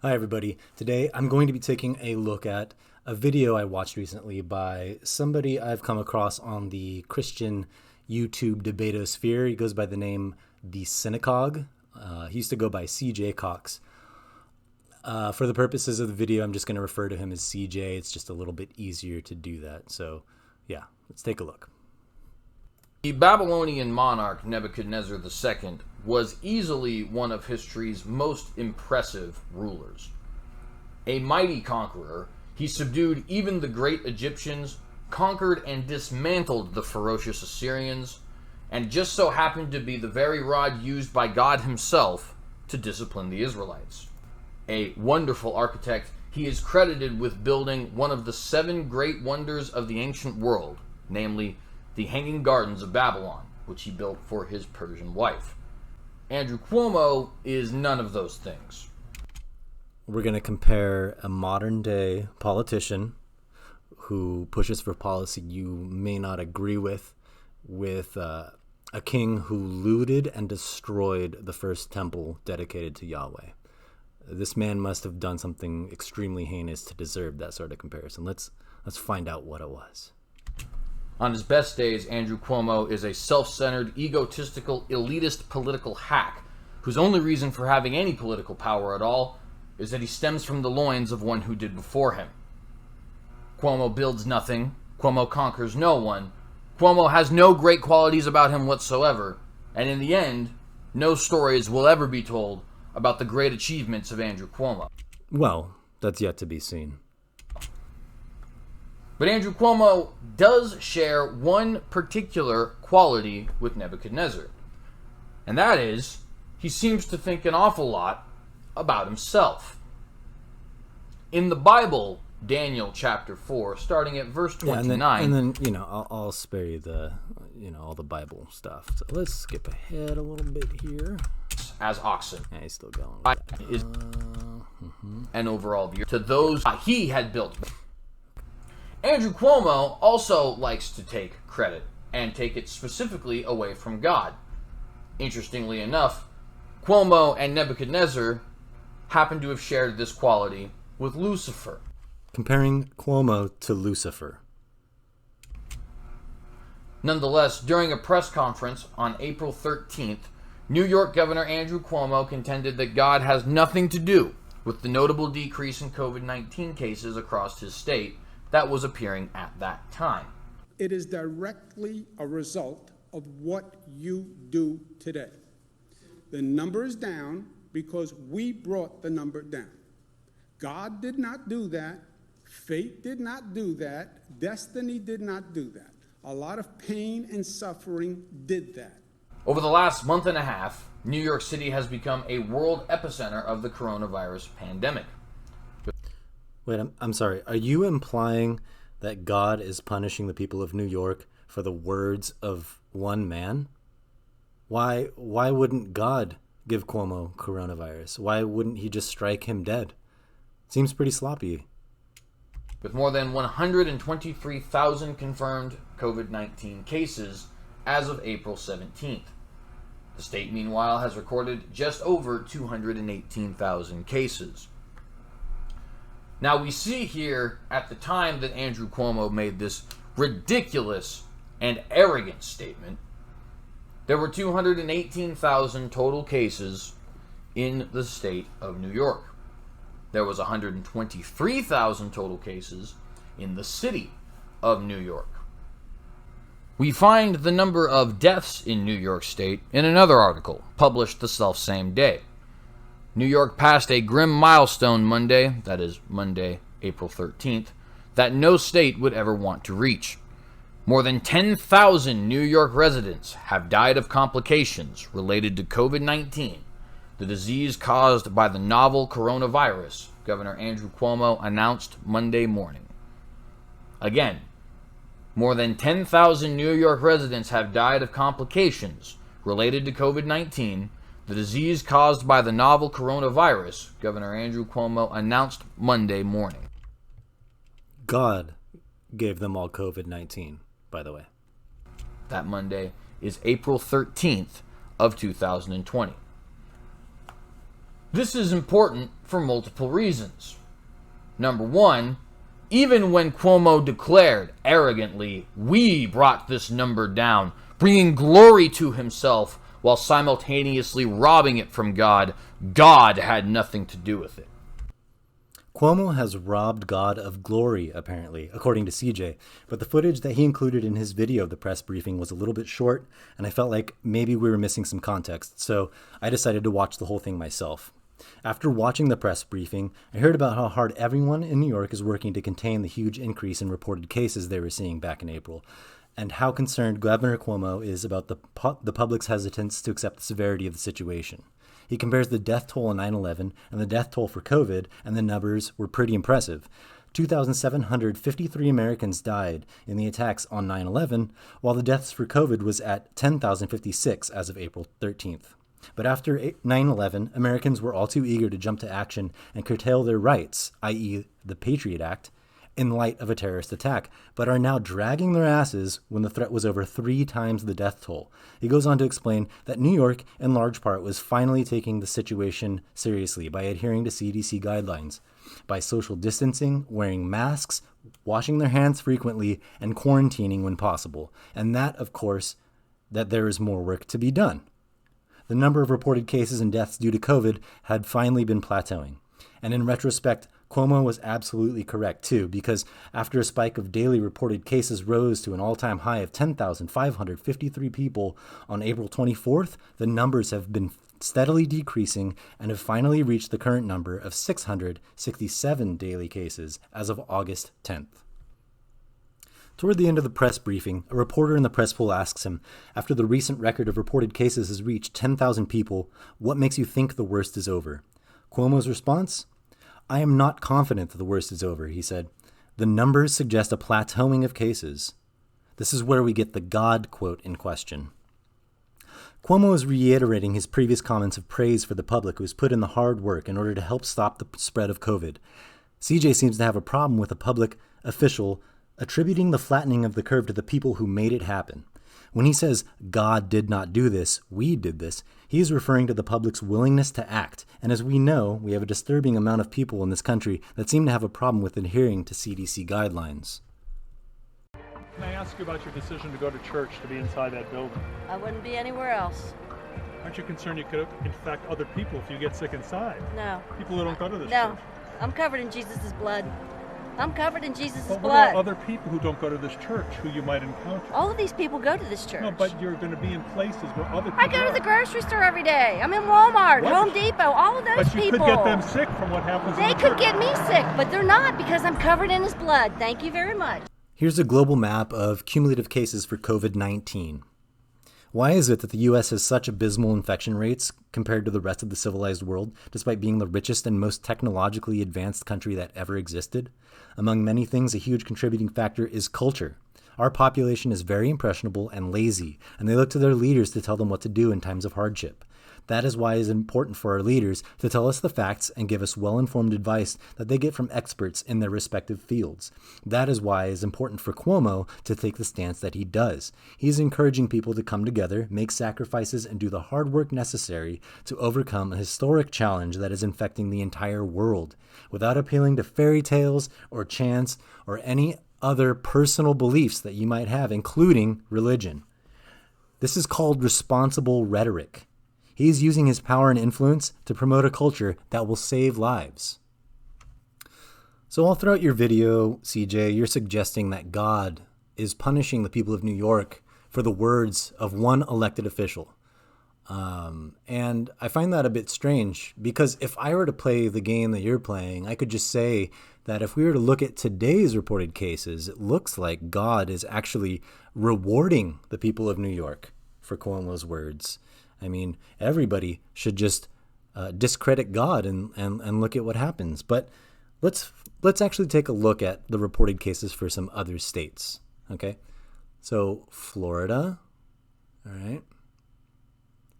Hi, everybody. Today I'm going to be taking a look at a video I watched recently by somebody I've come across on the Christian YouTube debatosphere. He goes by the name TheCynicogue. He used to go by CJ Cox. For the purposes of the video, I'm just going to refer to him as CJ. It's just a little bit easier to do that. So, yeah, let's take a look. The Babylonian monarch Nebuchadnezzar II was easily one of history's most impressive rulers. A mighty conqueror, he subdued even the great Egyptians, conquered and dismantled the ferocious Assyrians, and just so happened to be the very rod used by God himself to discipline the Israelites. A wonderful architect, he is credited with building one of the 7 great wonders of the ancient world, namely the Hanging Gardens of Babylon, which he built for his Persian wife. Andrew Cuomo is none of those things. We're going to compare a modern day politician who pushes for policy you may not agree with a king who looted and destroyed the first temple dedicated to Yahweh. This man must have done something extremely heinous to deserve that sort of comparison. Let's find out what it was. On his best days, Andrew Cuomo is a self-centered, egotistical, elitist political hack whose only reason for having any political power at all is that he stems from the loins of one who did before him. Cuomo builds nothing. Cuomo conquers no one. Cuomo has no great qualities about him whatsoever. And in the end, no stories will ever be told about the great achievements of Andrew Cuomo. Well, that's yet to be seen. But Andrew Cuomo does share one particular quality with Nebuchadnezzar. And that is, he seems to think an awful lot about himself. In the Bible, Daniel chapter 4, starting at verse 29. Yeah, and then I'll spare you the, all the Bible stuff. So let's skip ahead a little bit here. As oxen. Yeah, he's still going. Is an overall view to those he had built. Andrew Cuomo also likes to take credit, and take it specifically away from God. Interestingly enough, Cuomo and Nebuchadnezzar happen to have shared this quality with Lucifer. Comparing Cuomo to Lucifer. Nonetheless, during a press conference on April 13th, New York Governor Andrew Cuomo contended that God has nothing to do with the notable decrease in COVID-19 cases across his state that was appearing at that time. It is directly a result of what you do today. The number is down because we brought the number down. God did not do that. Fate did not do that. Destiny did not do that. A lot of pain and suffering did that. Over the last month and a half, New York City has become a world epicenter of the coronavirus pandemic. Wait, I'm sorry. Are you implying that God is punishing the people of New York for the words of one man? Why wouldn't God give Cuomo coronavirus? Why wouldn't he just strike him dead? Seems pretty sloppy. With more than 123,000 confirmed COVID-19 cases as of April 17th. The state, meanwhile, has recorded just over 218,000 cases. Now, we see here, at the time that Andrew Cuomo made this ridiculous and arrogant statement, there were 218,000 total cases in the state of New York. There was 123,000 total cases in the city of New York. We find the number of deaths in New York State in another article, published the selfsame day. New York passed a grim milestone Monday, that is Monday, April 13th, that no state would ever want to reach. More than 10,000 New York residents have died of complications related to COVID-19, the disease caused by the novel coronavirus, Governor Andrew Cuomo announced Monday morning. Again, more than 10,000 New York residents have died of complications related to COVID-19, the disease caused by the novel coronavirus, Governor Andrew Cuomo announced Monday morning. God gave them all COVID-19, by the way. That Monday is April 13th of 2020. This is important for multiple reasons. Number one, even when Cuomo declared arrogantly, "We brought this number down," bringing glory to himself while simultaneously robbing it from God, God had nothing to do with it. Cuomo has robbed God of glory, apparently, according to CJ, but the footage that he included in his video of the press briefing was a little bit short, and I felt like maybe we were missing some context, so I decided to watch the whole thing myself. After watching the press briefing, I heard about how hard everyone in New York is working to contain the huge increase in reported cases they were seeing back in April, and how concerned Governor Cuomo is about the public's hesitance to accept the severity of the situation. He compares the death toll on 9/11 and the death toll for COVID, and the numbers were pretty impressive. 2,753 Americans died in the attacks on 9/11, while the deaths for COVID was at 10,056 as of April 13th. But after 9/11, Americans were all too eager to jump to action and curtail their rights, i.e. the Patriot Act, in light of a terrorist attack, but are now dragging their asses when the threat was over 3 times the death toll. He goes on to explain that New York, in large part, was finally taking the situation seriously by adhering to CDC guidelines, by social distancing, wearing masks, washing their hands frequently, and quarantining when possible. And that, of course, that there is more work to be done. The number of reported cases and deaths due to COVID had finally been plateauing. And in retrospect, Cuomo was absolutely correct too, because after a spike of daily reported cases rose to an all-time high of 10,553 people on April 24th, the numbers have been steadily decreasing and have finally reached the current number of 667 daily cases as of August 10th. Toward the end of the press briefing, a reporter in the press pool asks him, after the recent record of reported cases has reached 10,000 people, what makes you think the worst is over? Cuomo's response? I am not confident that the worst is over, he said. The numbers suggest a plateauing of cases. This is where we get the God quote in question. Cuomo is reiterating his previous comments of praise for the public who has put in the hard work in order to help stop the spread of COVID. CJ seems to have a problem with a public official attributing the flattening of the curve to the people who made it happen. When he says, God did not do this, we did this, he is referring to the public's willingness to act. And as we know, we have a disturbing amount of people in this country that seem to have a problem with adhering to CDC guidelines. Can I ask you about your decision to go to church, to be inside that building? I wouldn't be anywhere else. Aren't you concerned you could infect other people if you get sick inside? No. People who don't go to this No. church? I'm covered in Jesus' blood. I'm covered in Jesus' But what blood. about other people who don't go to this church who you might encounter? All of these people go to this church. No, but you're going to be in places where other people I go to are. the grocery store every day. I'm in Walmart, What? Home Depot, all of those But you people. could get them sick from what happens in They the could church. get me sick, but they're not because I'm covered in his blood. Thank you very much. Here's a global map of cumulative cases for COVID-19. Why is it that the U.S. has such abysmal infection rates compared to the rest of the civilized world, despite being the richest and most technologically advanced country that ever existed? Among many things, a huge contributing factor is culture. Our population is very impressionable and lazy, and they look to their leaders to tell them what to do in times of hardship. That is why it is important for our leaders to tell us the facts and give us well-informed advice that they get from experts in their respective fields. That is why it is important for Cuomo to take the stance that he does. He is encouraging people to come together, make sacrifices, and do the hard work necessary to overcome a historic challenge that is infecting the entire world, without appealing to fairy tales or chants or any other personal beliefs that you might have, including religion. This is called responsible rhetoric. He is using his power and influence to promote a culture that will save lives. So all throughout your video, CJ, you're suggesting that God is punishing the people of New York for the words of one elected official. And I find that a bit strange, because if I were to play the game that you're playing, I could just say that if we were to look at today's reported cases, it looks like God is actually rewarding the people of New York for Cuomo's words. I mean, everybody should just discredit God and look at what happens. But let's actually take a look at the reported cases for some other states. Okay, so Florida, all right,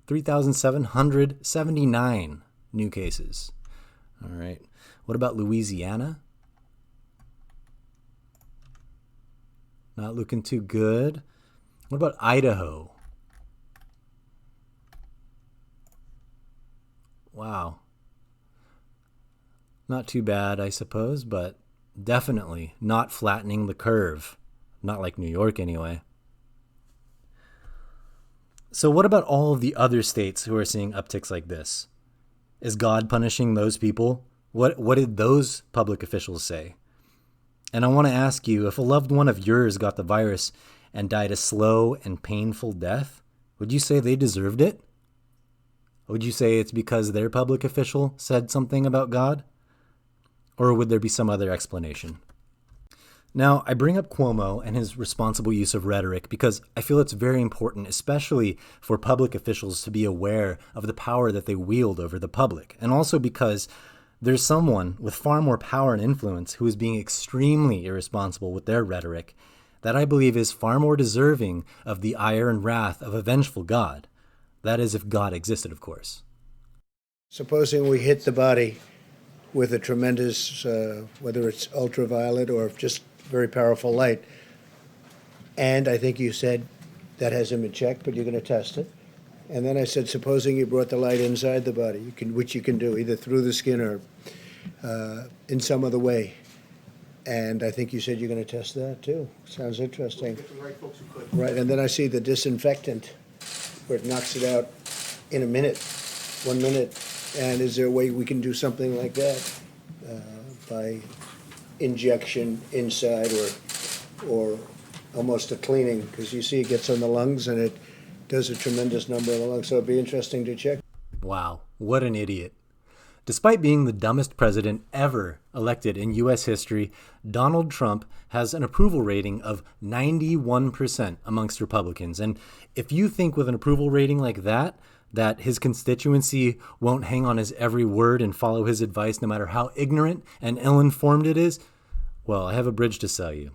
3,779 new cases. All right, what about Louisiana? Not looking too good. What about Idaho? Wow. Not too bad, I suppose, but definitely not flattening the curve. Not like New York, anyway. So what about all of the other states who are seeing upticks like this? Is God punishing those people? What did those public officials say? And I want to ask you, if a loved one of yours got the virus and died a slow and painful death, would you say they deserved it? Would you say it's because their public official said something about God? Or would there be some other explanation? Now, I bring up Cuomo and his responsible use of rhetoric because I feel it's very important, especially for public officials to be aware of the power that they wield over the public. And also because there's someone with far more power and influence who is being extremely irresponsible with their rhetoric that I believe is far more deserving of the ire and wrath of a vengeful God. That is, if God existed, of course. Supposing we hit the body with a tremendous, whether it's ultraviolet or just very powerful light, and I think you said that hasn't been checked, but you're going to test it. And then I said, supposing you brought the light inside the body, which you can do either through the skin or in some other way. And I think you said you're going to test that too. Sounds interesting. Right, and then I see the disinfectant, where it knocks it out in a minute, 1 minute. And is there a way we can do something like that by injection inside or almost a cleaning? Because you see it gets on the lungs and it does a tremendous number on the lungs. So it'd be interesting to check. Wow, what an idiot. Despite being the dumbest president ever elected in U.S. history, Donald Trump has an approval rating of 91% amongst Republicans. And if you think with an approval rating like that his constituency won't hang on his every word and follow his advice no matter how ignorant and ill-informed it is, well, I have a bridge to sell you.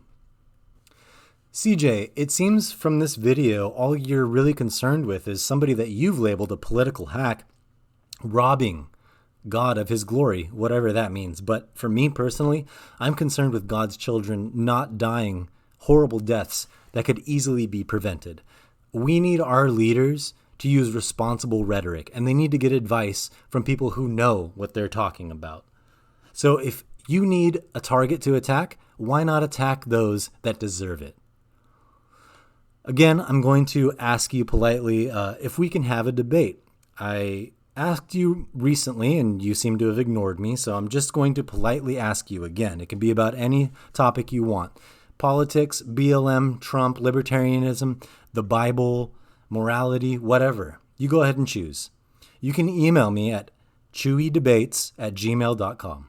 CJ, it seems from this video all you're really concerned with is somebody that you've labeled a political hack robbing God of his glory, whatever that means. But for me personally, I'm concerned with God's children not dying horrible deaths that could easily be prevented. We need our leaders to use responsible rhetoric, and they need to get advice from people who know what they're talking about. So if you need a target to attack, why not attack those that deserve it? Again, I'm going to ask you politely if we can have a debate. I asked you recently, and you seem to have ignored me, so I'm just going to politely ask you again. It can be about any topic you want. Politics, BLM, Trump, libertarianism, the Bible, morality, whatever. You go ahead and choose. You can email me at chewydebates@gmail.com.